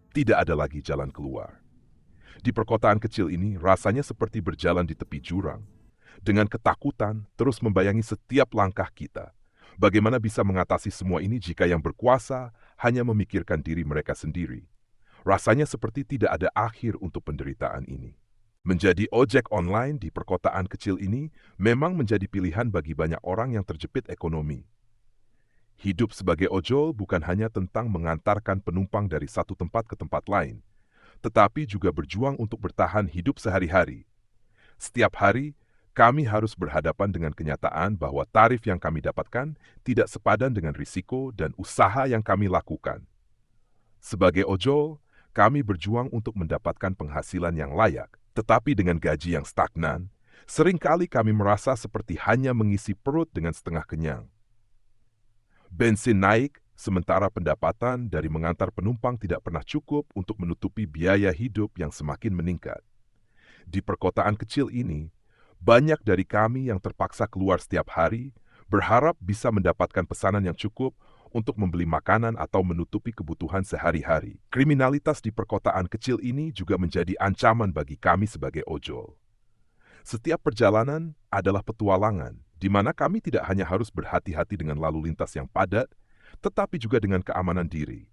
Tidak ada lagi jalan keluar. Di perkotaan kecil ini, rasanya seperti berjalan di tepi jurang. Dengan ketakutan terus membayangi setiap langkah kita. Bagaimana bisa mengatasi semua ini jika yang berkuasa hanya memikirkan diri mereka sendiri? Rasanya seperti tidak ada akhir untuk penderitaan ini. Menjadi ojek online di perkotaan kecil ini memang menjadi pilihan bagi banyak orang yang terjepit ekonomi. Hidup sebagai ojol bukan hanya tentang mengantarkan penumpang dari satu tempat ke tempat lain, tetapi juga berjuang untuk bertahan hidup sehari-hari. Setiap hari, kami harus berhadapan dengan kenyataan bahwa tarif yang kami dapatkan tidak sepadan dengan risiko dan usaha yang kami lakukan. Sebagai ojol, kami berjuang untuk mendapatkan penghasilan yang layak, tetapi dengan gaji yang stagnan, seringkali kami merasa seperti hanya mengisi perut dengan setengah kenyang. Bensin naik, sementara pendapatan dari mengantar penumpang tidak pernah cukup untuk menutupi biaya hidup yang semakin meningkat. Di perkotaan kecil ini, banyak dari kami yang terpaksa keluar setiap hari berharap bisa mendapatkan pesanan yang cukup untuk membeli makanan atau menutupi kebutuhan sehari-hari. Kriminalitas di perkotaan kecil ini juga menjadi ancaman bagi kami sebagai ojol. Setiap perjalanan adalah petualangan, di mana kami tidak hanya harus berhati-hati dengan lalu lintas yang padat, tetapi juga dengan keamanan diri.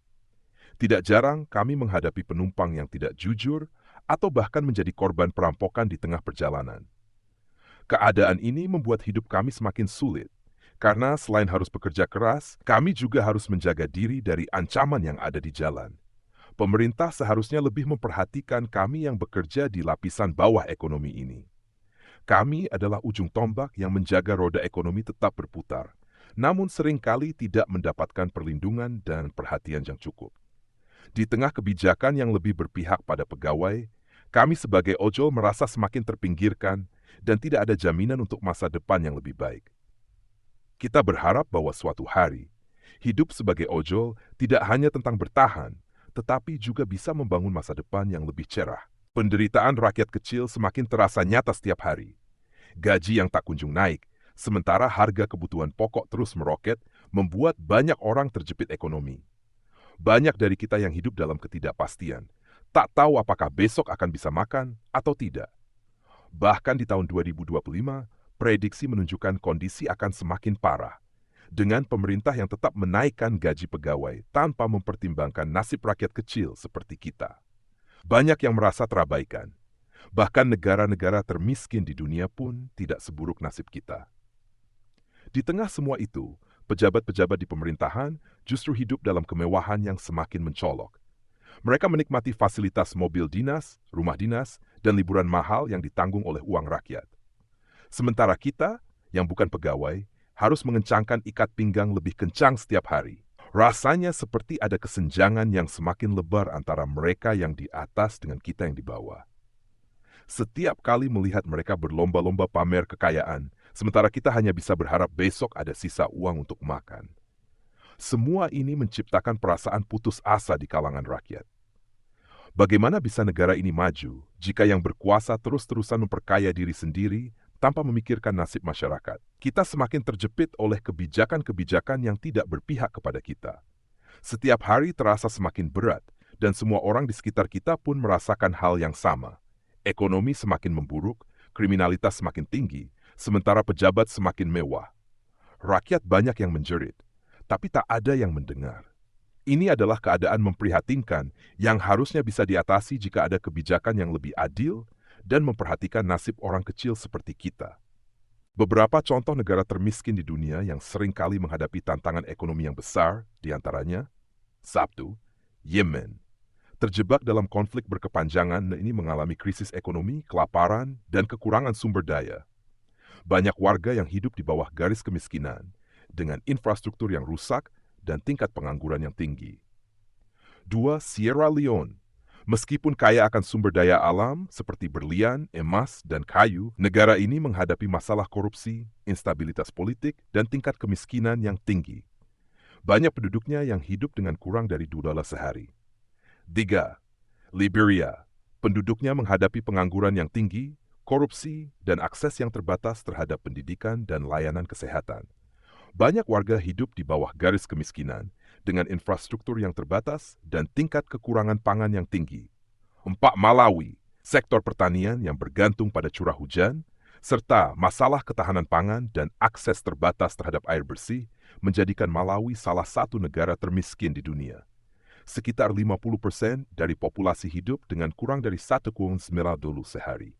Tidak jarang kami menghadapi penumpang yang tidak jujur atau bahkan menjadi korban perampokan di tengah perjalanan. Keadaan ini membuat hidup kami semakin sulit, karena selain harus bekerja keras, kami juga harus menjaga diri dari ancaman yang ada di jalan. Pemerintah seharusnya lebih memperhatikan kami yang bekerja di lapisan bawah ekonomi ini. Kami adalah ujung tombak yang menjaga roda ekonomi tetap berputar, namun seringkali tidak mendapatkan perlindungan dan perhatian yang cukup. Di tengah kebijakan yang lebih berpihak pada pegawai, kami sebagai ojol merasa semakin terpinggirkan dan tidak ada jaminan untuk masa depan yang lebih baik. Kita berharap bahwa suatu hari, hidup sebagai ojol tidak hanya tentang bertahan, tetapi juga bisa membangun masa depan yang lebih cerah. Penderitaan rakyat kecil semakin terasa nyata setiap hari. Gaji yang tak kunjung naik, sementara harga kebutuhan pokok terus meroket, membuat banyak orang terjepit ekonomi. Banyak dari kita yang hidup dalam ketidakpastian, tak tahu apakah besok akan bisa makan atau tidak. Bahkan di tahun 2025, prediksi menunjukkan kondisi akan semakin parah, dengan pemerintah yang tetap menaikkan gaji pegawai tanpa mempertimbangkan nasib rakyat kecil seperti kita. Banyak yang merasa terabaikan. Bahkan negara-negara termiskin di dunia pun tidak seburuk nasib kita. Di tengah semua itu, pejabat-pejabat di pemerintahan justru hidup dalam kemewahan yang semakin mencolok. Mereka menikmati fasilitas mobil dinas, rumah dinas, dan liburan mahal yang ditanggung oleh uang rakyat. Sementara kita, yang bukan pegawai, harus mengencangkan ikat pinggang lebih kencang setiap hari. Rasanya seperti ada kesenjangan yang semakin lebar antara mereka yang di atas dengan kita yang di bawah. Setiap kali melihat mereka berlomba-lomba pamer kekayaan, sementara kita hanya bisa berharap besok ada sisa uang untuk makan. Semua ini menciptakan perasaan putus asa di kalangan rakyat. Bagaimana bisa negara ini maju jika yang berkuasa terus-terusan memperkaya diri sendiri tanpa memikirkan nasib masyarakat? Kita semakin terjepit oleh kebijakan-kebijakan yang tidak berpihak kepada kita. Setiap hari terasa semakin berat, dan semua orang di sekitar kita pun merasakan hal yang sama. Ekonomi semakin memburuk, kriminalitas semakin tinggi, sementara pejabat semakin mewah. Rakyat banyak yang menjerit, tapi tak ada yang mendengar. Ini adalah keadaan memprihatinkan yang harusnya bisa diatasi jika ada kebijakan yang lebih adil dan memperhatikan nasib orang kecil seperti kita. Beberapa contoh negara termiskin di dunia yang sering kali menghadapi tantangan ekonomi yang besar, diantaranya, 1. Yemen. Terjebak dalam konflik berkepanjangan, ini mengalami krisis ekonomi, kelaparan, dan kekurangan sumber daya. Banyak warga yang hidup di bawah garis kemiskinan, dengan infrastruktur yang rusak dan tingkat pengangguran yang tinggi. 2. Sierra Leone. Meskipun kaya akan sumber daya alam seperti berlian, emas, dan kayu, negara ini menghadapi masalah korupsi, instabilitas politik, dan tingkat kemiskinan yang tinggi. Banyak penduduknya yang hidup dengan kurang dari $2 sehari. 3. Liberia. Penduduknya menghadapi pengangguran yang tinggi, korupsi, dan akses yang terbatas terhadap pendidikan dan layanan kesehatan. Banyak warga hidup di bawah garis kemiskinan, dengan infrastruktur yang terbatas dan tingkat kekurangan pangan yang tinggi. 4. Malawi, sektor pertanian yang bergantung pada curah hujan, serta masalah ketahanan pangan dan akses terbatas terhadap air bersih menjadikan Malawi salah satu negara termiskin di dunia. Sekitar 50% dari populasi hidup dengan kurang dari $1,9 sehari.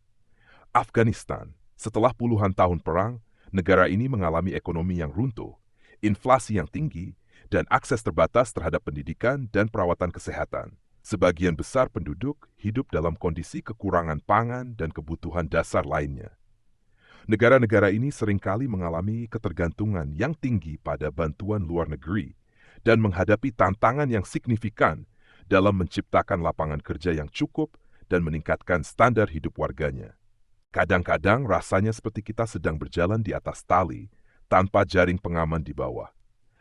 Afghanistan, setelah puluhan tahun perang, negara ini mengalami ekonomi yang runtuh, inflasi yang tinggi, dan akses terbatas terhadap pendidikan dan perawatan kesehatan. Sebagian besar penduduk hidup dalam kondisi kekurangan pangan dan kebutuhan dasar lainnya. Negara-negara ini seringkali mengalami ketergantungan yang tinggi pada bantuan luar negeri dan menghadapi tantangan yang signifikan dalam menciptakan lapangan kerja yang cukup dan meningkatkan standar hidup warganya. Kadang-kadang rasanya seperti kita sedang berjalan di atas tali tanpa jaring pengaman di bawah.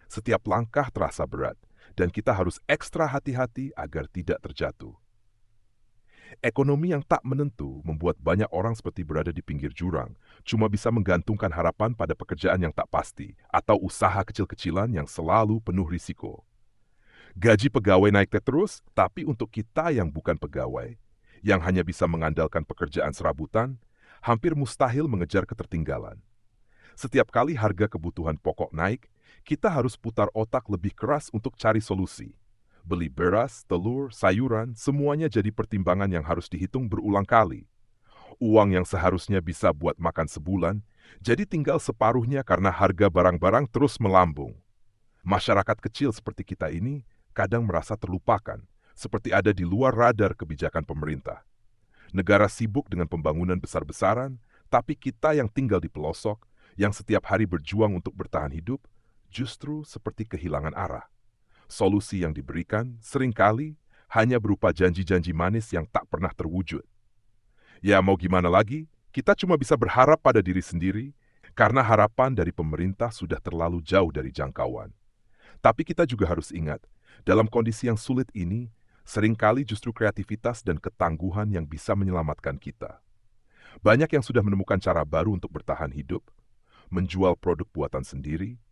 Setiap langkah terasa berat dan kita harus ekstra hati-hati agar tidak terjatuh. Ekonomi yang tak menentu membuat banyak orang seperti berada di pinggir jurang, cuma bisa menggantungkan harapan pada pekerjaan yang tak pasti atau usaha kecil-kecilan yang selalu penuh risiko. Gaji pegawai naik terus, tapi untuk kita yang bukan pegawai, yang hanya bisa mengandalkan pekerjaan serabutan, hampir mustahil mengejar ketertinggalan. Setiap kali harga kebutuhan pokok naik, kita harus putar otak lebih keras untuk cari solusi. Beli beras, telur, sayuran, semuanya jadi pertimbangan yang harus dihitung berulang kali. Uang yang seharusnya bisa buat makan sebulan, jadi tinggal separuhnya karena harga barang-barang terus melambung. Masyarakat kecil seperti kita ini kadang merasa terlupakan, seperti ada di luar radar kebijakan pemerintah. Negara sibuk dengan pembangunan besar-besaran, tapi kita yang tinggal di pelosok, yang setiap hari berjuang untuk bertahan hidup, justru seperti kehilangan arah. Solusi yang diberikan seringkali hanya berupa janji-janji manis yang tak pernah terwujud. Ya mau gimana lagi, kita cuma bisa berharap pada diri sendiri karena harapan dari pemerintah sudah terlalu jauh dari jangkauan. Tapi kita juga harus ingat, dalam kondisi yang sulit ini, seringkali justru kreativitas dan ketangguhan yang bisa menyelamatkan kita. Banyak yang sudah menemukan cara baru untuk bertahan hidup, menjual produk buatan sendiri,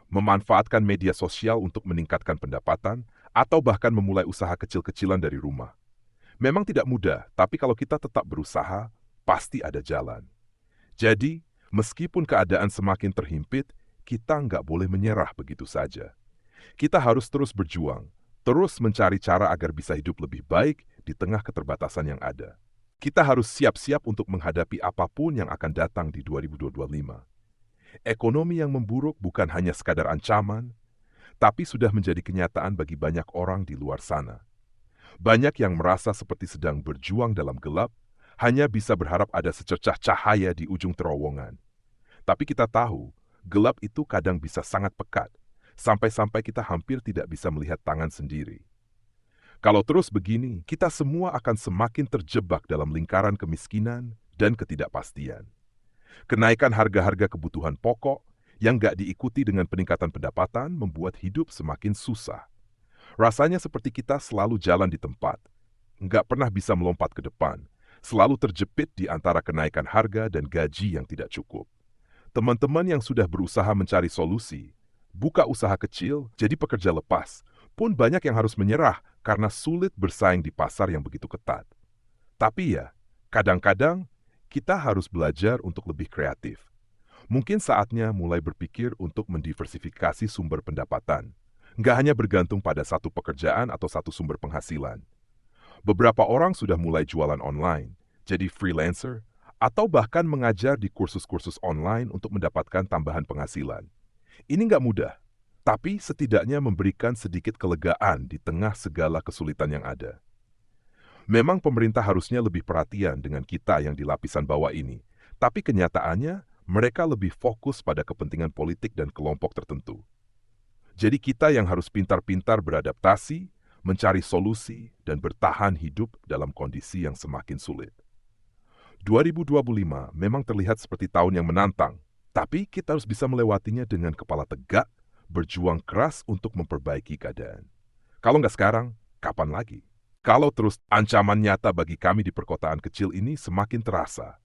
memanfaatkan media sosial untuk meningkatkan pendapatan, atau bahkan memulai usaha kecil-kecilan dari rumah. Memang tidak mudah, tapi kalau kita tetap berusaha, pasti ada jalan. Jadi, meskipun keadaan semakin terhimpit, kita nggak boleh menyerah begitu saja. Kita harus terus berjuang, terus mencari cara agar bisa hidup lebih baik di tengah keterbatasan yang ada. Kita harus siap-siap untuk menghadapi apapun yang akan datang di 2025. Ekonomi yang memburuk bukan hanya sekadar ancaman, tapi sudah menjadi kenyataan bagi banyak orang di luar sana. Banyak yang merasa seperti sedang berjuang dalam gelap, hanya bisa berharap ada secercah cahaya di ujung terowongan. Tapi kita tahu, gelap itu kadang bisa sangat pekat, sampai-sampai kita hampir tidak bisa melihat tangan sendiri. Kalau terus begini, kita semua akan semakin terjebak dalam lingkaran kemiskinan dan ketidakpastian. Kenaikan harga-harga kebutuhan pokok yang nggak diikuti dengan peningkatan pendapatan membuat hidup semakin susah. Rasanya seperti kita selalu jalan di tempat, nggak pernah bisa melompat ke depan, selalu terjepit di antara kenaikan harga dan gaji yang tidak cukup. Teman-teman yang sudah berusaha mencari solusi, buka usaha kecil, jadi pekerja lepas, pun banyak yang harus menyerah karena sulit bersaing di pasar yang begitu ketat. Tapi ya, kadang-kadang kita harus belajar untuk lebih kreatif. Mungkin saatnya mulai berpikir untuk mendiversifikasi sumber pendapatan. Nggak hanya bergantung pada satu pekerjaan atau satu sumber penghasilan. Beberapa orang sudah mulai jualan online, jadi freelancer, atau bahkan mengajar di kursus-kursus online untuk mendapatkan tambahan penghasilan. Ini nggak mudah, tapi setidaknya memberikan sedikit kelegaan di tengah segala kesulitan yang ada. Memang pemerintah harusnya lebih perhatian dengan kita yang di lapisan bawah ini, tapi kenyataannya mereka lebih fokus pada kepentingan politik dan kelompok tertentu. Jadi kita yang harus pintar-pintar beradaptasi, mencari solusi, dan bertahan hidup dalam kondisi yang semakin sulit. 2025 memang terlihat seperti tahun yang menantang, tapi kita harus bisa melewatinya dengan kepala tegak, berjuang keras untuk memperbaiki keadaan. Kalau nggak sekarang, kapan lagi? Kalau terus ancaman nyata bagi kami di perkotaan kecil ini semakin terasa.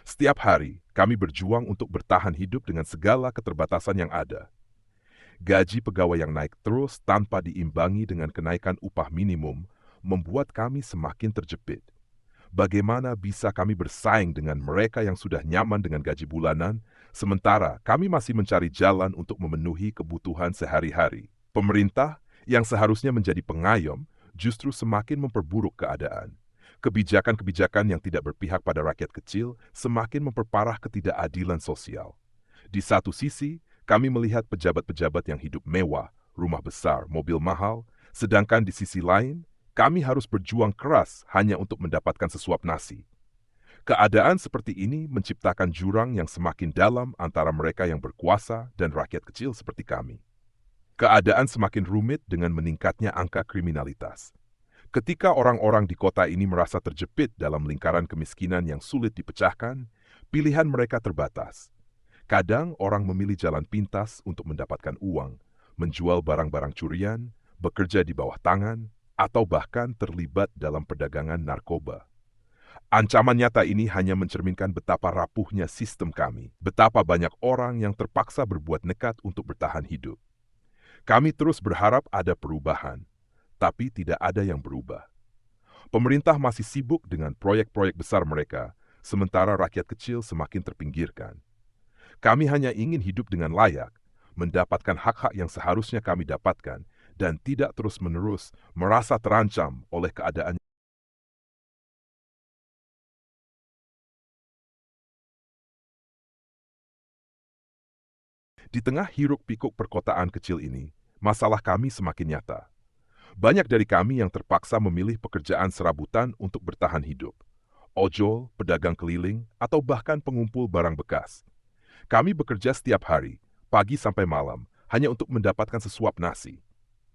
Setiap hari, kami berjuang untuk bertahan hidup dengan segala keterbatasan yang ada. Gaji pegawai yang naik terus tanpa diimbangi dengan kenaikan upah minimum membuat kami semakin terjepit. Bagaimana bisa kami bersaing dengan mereka yang sudah nyaman dengan gaji bulanan, sementara kami masih mencari jalan untuk memenuhi kebutuhan sehari-hari? Pemerintah yang seharusnya menjadi pengayom justru semakin memperburuk keadaan. Kebijakan-kebijakan yang tidak berpihak pada rakyat kecil semakin memperparah ketidakadilan sosial. Di satu sisi, kami melihat pejabat-pejabat yang hidup mewah, rumah besar, mobil mahal, sedangkan di sisi lain, kami harus berjuang keras hanya untuk mendapatkan sesuap nasi. Keadaan seperti ini menciptakan jurang yang semakin dalam antara mereka yang berkuasa dan rakyat kecil seperti kami. Keadaan semakin rumit dengan meningkatnya angka kriminalitas. Ketika orang-orang di kota ini merasa terjepit dalam lingkaran kemiskinan yang sulit dipecahkan, pilihan mereka terbatas. Kadang orang memilih jalan pintas untuk mendapatkan uang, menjual barang-barang curian, bekerja di bawah tangan, atau bahkan terlibat dalam perdagangan narkoba. Ancaman nyata ini hanya mencerminkan betapa rapuhnya sistem kami, betapa banyak orang yang terpaksa berbuat nekat untuk bertahan hidup. Kami terus berharap ada perubahan, tapi tidak ada yang berubah. Pemerintah masih sibuk dengan proyek-proyek besar mereka, sementara rakyat kecil semakin terpinggirkan. Kami hanya ingin hidup dengan layak, mendapatkan hak-hak yang seharusnya kami dapatkan, dan tidak terus-menerus merasa terancam oleh keadaan. Di tengah hiruk-pikuk perkotaan kecil ini, masalah kami semakin nyata. Banyak dari kami yang terpaksa memilih pekerjaan serabutan untuk bertahan hidup. Ojol, pedagang keliling, atau bahkan pengumpul barang bekas. Kami bekerja setiap hari, pagi sampai malam, hanya untuk mendapatkan sesuap nasi.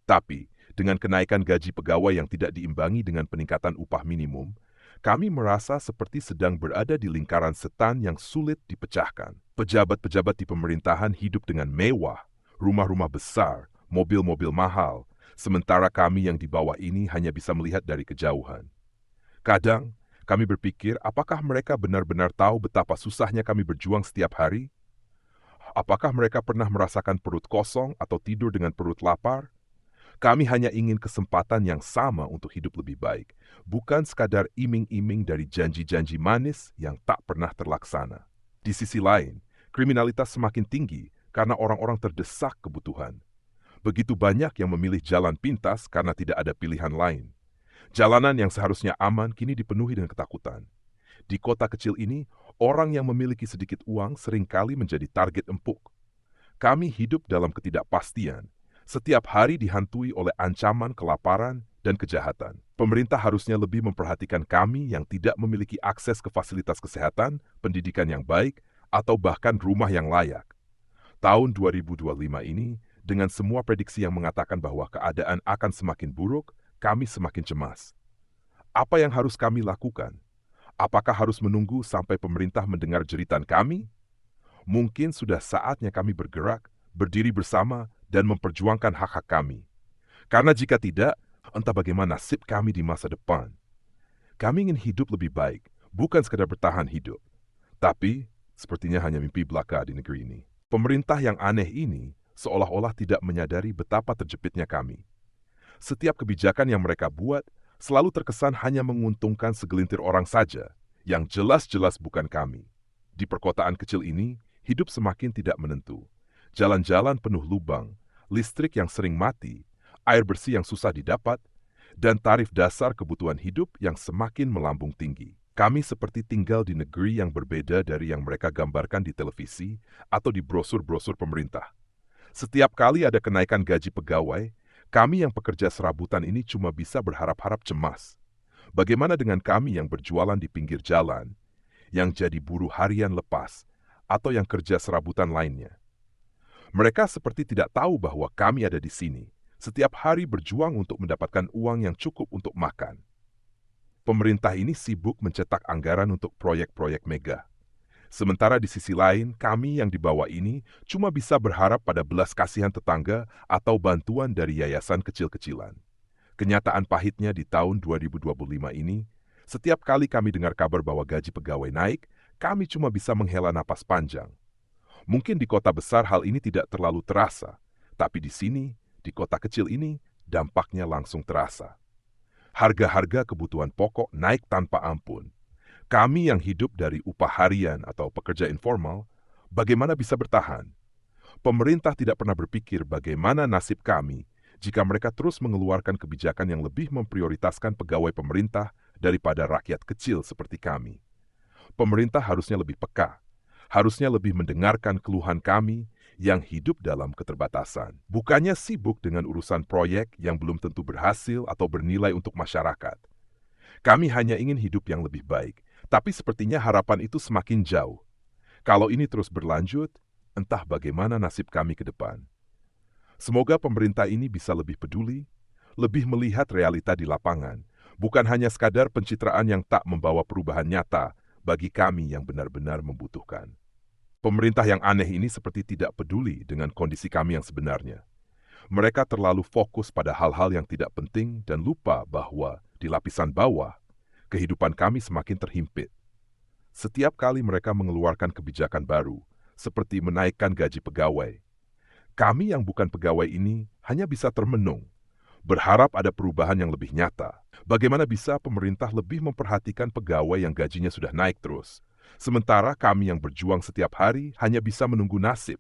Tapi, dengan kenaikan gaji pegawai yang tidak diimbangi dengan peningkatan upah minimum, kami merasa seperti sedang berada di lingkaran setan yang sulit dipecahkan. Pejabat-pejabat di pemerintahan hidup dengan mewah, rumah-rumah besar, mobil-mobil mahal, sementara kami yang di bawah ini hanya bisa melihat dari kejauhan. Kadang, kami berpikir apakah mereka benar-benar tahu betapa susahnya kami berjuang setiap hari? Apakah mereka pernah merasakan perut kosong atau tidur dengan perut lapar? Kami hanya ingin kesempatan yang sama untuk hidup lebih baik, bukan sekadar iming-iming dari janji-janji manis yang tak pernah terlaksana. Di sisi lain, kriminalitas semakin tinggi karena orang-orang terdesak kebutuhan. Begitu banyak yang memilih jalan pintas karena tidak ada pilihan lain. Jalanan yang seharusnya aman kini dipenuhi dengan ketakutan. Di kota kecil ini, orang yang memiliki sedikit uang seringkali menjadi target empuk. Kami hidup dalam ketidakpastian. Setiap hari dihantui oleh ancaman kelaparan dan kejahatan. Pemerintah harusnya lebih memperhatikan kami yang tidak memiliki akses ke fasilitas kesehatan, pendidikan yang baik, atau bahkan rumah yang layak. Tahun 2025 ini, dengan semua prediksi yang mengatakan bahwa keadaan akan semakin buruk, kami semakin cemas. Apa yang harus kami lakukan? Apakah harus menunggu sampai pemerintah mendengar jeritan kami? Mungkin sudah saatnya kami bergerak, berdiri bersama, dan memperjuangkan hak-hak kami. Karena jika tidak, entah bagaimana nasib kami di masa depan. Kami ingin hidup lebih baik, bukan sekadar bertahan hidup. Tapi, sepertinya hanya mimpi belaka di negeri ini. Pemerintah yang aneh ini seolah-olah tidak menyadari betapa terjepitnya kami. Setiap kebijakan yang mereka buat selalu terkesan hanya menguntungkan segelintir orang saja, yang jelas-jelas bukan kami. Di perkotaan kecil ini, hidup semakin tidak menentu. Jalan-jalan penuh lubang, listrik yang sering mati, air bersih yang susah didapat, dan tarif dasar kebutuhan hidup yang semakin melambung tinggi. Kami seperti tinggal di negeri yang berbeda dari yang mereka gambarkan di televisi atau di brosur-brosur pemerintah. Setiap kali ada kenaikan gaji pegawai, kami yang pekerja serabutan ini cuma bisa berharap-harap cemas. Bagaimana dengan kami yang berjualan di pinggir jalan, yang jadi buruh harian lepas, atau yang kerja serabutan lainnya? Mereka seperti tidak tahu bahwa kami ada di sini, setiap hari berjuang untuk mendapatkan uang yang cukup untuk makan. Pemerintah ini sibuk mencetak anggaran untuk proyek-proyek mega. Sementara di sisi lain, kami yang di bawah ini cuma bisa berharap pada belas kasihan tetangga atau bantuan dari yayasan kecil-kecilan. Kenyataan pahitnya di tahun 2025 ini, setiap kali kami dengar kabar bahwa gaji pegawai naik, kami cuma bisa menghela napas panjang. Mungkin di kota besar hal ini tidak terlalu terasa, Tetapi di sini, di kota kecil ini, dampaknya langsung terasa. Harga-harga kebutuhan pokok naik tanpa ampun. Kami yang hidup dari upah harian atau pekerja informal, bagaimana bisa bertahan? Pemerintah tidak pernah berpikir bagaimana nasib kami jika mereka terus mengeluarkan kebijakan yang lebih memprioritaskan pegawai pemerintah daripada rakyat kecil seperti kami. Pemerintah harusnya lebih peka, harusnya lebih mendengarkan keluhan kami yang hidup dalam keterbatasan. Bukannya sibuk dengan urusan proyek yang belum tentu berhasil atau bernilai untuk masyarakat. Kami hanya ingin hidup yang lebih baik, tapi sepertinya harapan itu semakin jauh. Kalau ini terus berlanjut, entah bagaimana nasib kami ke depan. Semoga pemerintah ini bisa lebih peduli, lebih melihat realita di lapangan, bukan hanya sekadar pencitraan yang tak membawa perubahan nyata bagi kami yang benar-benar membutuhkan. Pemerintah yang aneh ini seperti tidak peduli dengan kondisi kami yang sebenarnya. Mereka terlalu fokus pada hal-hal yang tidak penting dan lupa bahwa di lapisan bawah, kehidupan kami semakin terhimpit. Setiap kali mereka mengeluarkan kebijakan baru, seperti menaikkan gaji pegawai, kami yang bukan pegawai ini hanya bisa termenung, berharap ada perubahan yang lebih nyata. Bagaimana bisa pemerintah lebih memperhatikan pegawai yang gajinya sudah naik terus, sementara kami yang berjuang setiap hari hanya bisa menunggu nasib.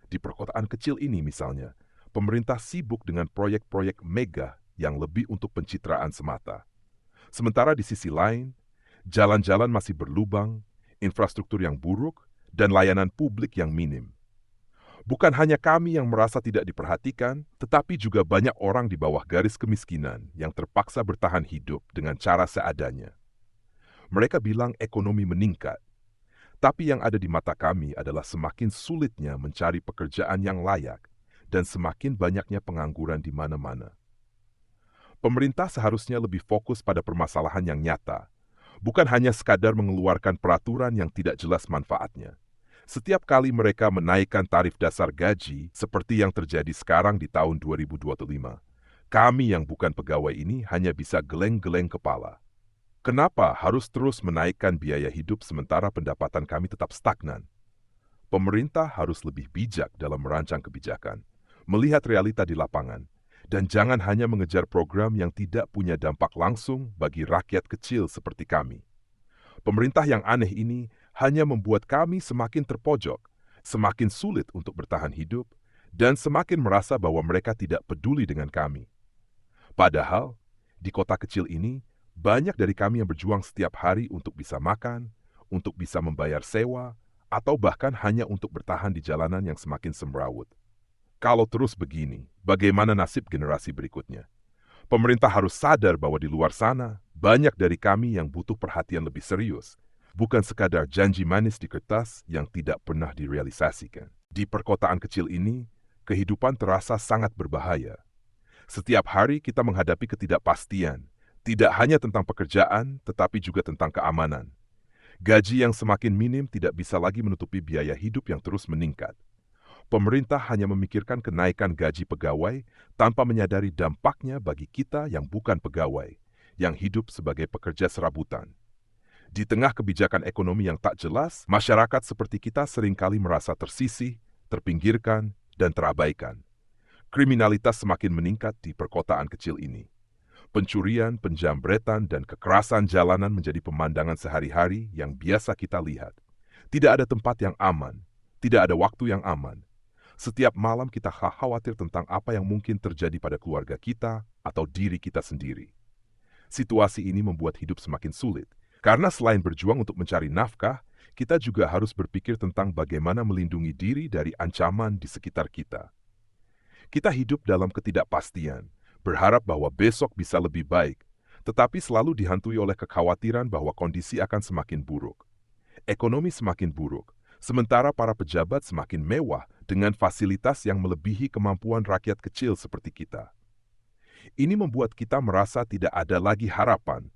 Di perkotaan kecil ini misalnya, pemerintah sibuk dengan proyek-proyek mega yang lebih untuk pencitraan semata. Sementara di sisi lain, jalan-jalan masih berlubang, infrastruktur yang buruk, dan layanan publik yang minim. Bukan hanya kami yang merasa tidak diperhatikan, tetapi juga banyak orang di bawah garis kemiskinan yang terpaksa bertahan hidup dengan cara seadanya. Mereka bilang ekonomi meningkat, tapi yang ada di mata kami adalah semakin sulitnya mencari pekerjaan yang layak dan semakin banyaknya pengangguran di mana-mana. Pemerintah seharusnya lebih fokus pada permasalahan yang nyata, bukan hanya sekadar mengeluarkan peraturan yang tidak jelas manfaatnya. Setiap kali mereka menaikkan tarif dasar gaji seperti yang terjadi sekarang di tahun 2025, kami yang bukan pegawai ini hanya bisa geleng-geleng kepala. Kenapa harus terus menaikkan biaya hidup sementara pendapatan kami tetap stagnan? Pemerintah harus lebih bijak dalam merancang kebijakan, melihat realita di lapangan, dan jangan hanya mengejar program yang tidak punya dampak langsung bagi rakyat kecil seperti kami. Pemerintah yang aneh ini hanya membuat kami semakin terpojok, semakin sulit untuk bertahan hidup, dan semakin merasa bahwa mereka tidak peduli dengan kami. Padahal, di kota kecil ini, banyak dari kami yang berjuang setiap hari untuk bisa makan, untuk bisa membayar sewa, atau bahkan hanya untuk bertahan di jalanan yang semakin semrawut. Kalau terus begini, bagaimana nasib generasi berikutnya? Pemerintah harus sadar bahwa di luar sana, banyak dari kami yang butuh perhatian lebih serius, bukan sekadar janji manis di kertas yang tidak pernah direalisasikan. Di perkotaan kecil ini, kehidupan terasa sangat berbahaya. Setiap hari kita menghadapi ketidakpastian, tidak hanya tentang pekerjaan, tetapi juga tentang keamanan. Gaji yang semakin minim tidak bisa lagi menutupi biaya hidup yang terus meningkat. Pemerintah hanya memikirkan kenaikan gaji pegawai tanpa menyadari dampaknya bagi kita yang bukan pegawai, yang hidup sebagai pekerja serabutan. Di tengah kebijakan ekonomi yang tak jelas, masyarakat seperti kita seringkali merasa tersisih, terpinggirkan, dan terabaikan. Kriminalitas semakin meningkat di perkotaan kecil ini. Pencurian, penjambretan, dan kekerasan jalanan menjadi pemandangan sehari-hari yang biasa kita lihat. Tidak ada tempat yang aman, tidak ada waktu yang aman. Setiap malam kita khawatir tentang apa yang mungkin terjadi pada keluarga kita atau diri kita sendiri. Situasi ini membuat hidup semakin sulit, karena selain berjuang untuk mencari nafkah, kita juga harus berpikir tentang bagaimana melindungi diri dari ancaman di sekitar kita. Kita hidup dalam ketidakpastian, berharap bahwa besok bisa lebih baik, tetapi selalu dihantui oleh kekhawatiran bahwa kondisi akan semakin buruk. Ekonomi semakin buruk, sementara para pejabat semakin mewah dengan fasilitas yang melebihi kemampuan rakyat kecil seperti kita. Ini membuat kita merasa tidak ada lagi harapan